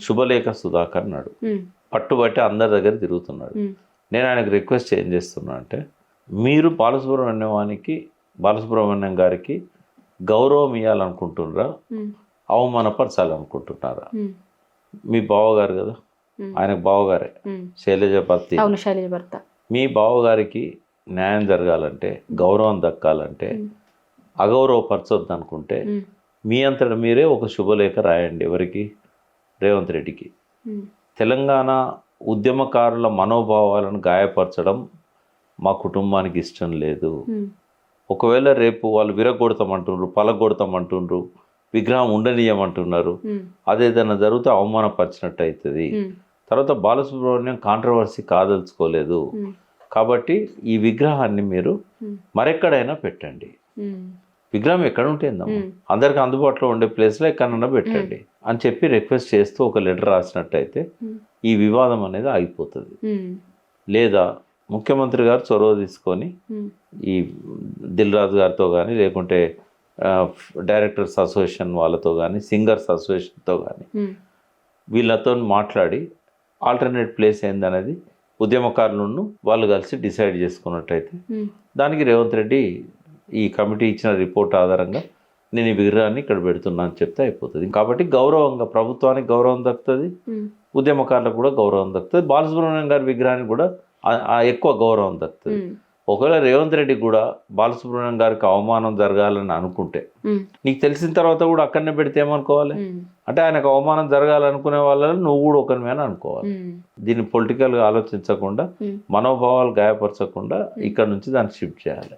శుభలేఖ సుధాకర్ నాడు పట్టుబట్టి అందరి దగ్గర తిరుగుతున్నాడు. నేను ఆయనకు రిక్వెస్ట్ ఏం చేస్తున్నా అంటే, మీరు బాలసుబ్రహ్మణ్యం గారికి గౌరవం ఇవ్వాలనుకుంటున్నారా, అవమానపరచాలనుకుంటున్నారా? మీ బావగారు కదా, ఆయనకు బావగారే, శైలజ భర్త. మీ బావగారికి న్యాయం జరగాలంటే, గౌరవం దక్కాలంటే, అగౌరవపరచొద్దు అనుకుంటే మీ అంతటా మీరే ఒక శుభలేఖ రాయండి. ఎవరికి? రేవంత్ రెడ్డికి. తెలంగాణ ఉద్యమకారుల మనోభావాలను గాయపరచడం మా కుటుంబానికి ఇష్టం లేదు. ఒకవేళ రేపు వాళ్ళు విరగొడతామంటుండ్రు, పలగొడతామంటుండ్రు, విగ్రహం ఉండనీయమంటున్నారు, అదేదైనా జరిగితే అవమానపరిచినట్టు అవుతుంది. తర్వాత బాలసుబ్రహ్మణ్యం కాంట్రవర్సీ కాదలుచుకోలేదు కాబట్టి ఈ విగ్రహాన్ని మీరు మరెక్కడైనా పెట్టండి. విగ్రహం ఎక్కడ ఉంటుందమ్మా, అందరికి అందుబాటులో ఉండే ప్లేస్లో ఎక్కడన్నా పెట్టండి అని చెప్పి రిక్వెస్ట్ చేస్తూ ఒక లెటర్ రాసినట్టయితే ఈ వివాదం అనేది ఆగిపోతుంది. లేదా ముఖ్యమంత్రి గారు చొరవ తీసుకొని ఈ దిల్ రాజు గారితో కానీ, లేకుంటే డైరెక్టర్స్ అసోసియేషన్ వాళ్ళతో కానీ, సింగర్స్ అసోసియేషన్తో కానీ వీళ్ళతో మాట్లాడి ఆల్టర్నేట్ ప్లేస్ ఏందనేది ఉద్యమకారులను వాళ్ళు కలిసి డిసైడ్ చేసుకున్నట్టయితే దానికి రేవంత్ రెడ్డి ఈ కమిటీ ఇచ్చిన రిపోర్ట్ ఆధారంగా నేను ఈ విగ్రహాన్ని ఇక్కడ పెడుతున్నా అని చెప్తే అయిపోతుంది. కాబట్టి గౌరవంగా ప్రభుత్వానికి గౌరవం దక్కుతుంది, ఉద్యమకారులకు కూడా గౌరవం దక్కుతుంది, బాలసుబ్రహ్మణ్యం గారి విగ్రహానికి కూడా ఎక్కువ గౌరవం దక్కుతుంది. ఒకవేళ రేవంత్ రెడ్డి కూడా బాలసుబ్రహ్మణ్యం గారికి అవమానం జరగాలని అనుకుంటే, నీకు తెలిసిన తర్వాత కూడా అక్కడనే పెడితే ఏమనుకోవాలి అంటే, ఆయనకు అవమానం జరగాలనుకునే వాళ్ళని నువ్వు కూడా ఒకరిమే అనుకోవాలి. దీన్ని పొలిటికల్గా ఆలోచించకుండా, మనోభావాలు గాయపరచకుండా ఇక్కడ నుంచి దాన్ని షిఫ్ట్ చేయాలి.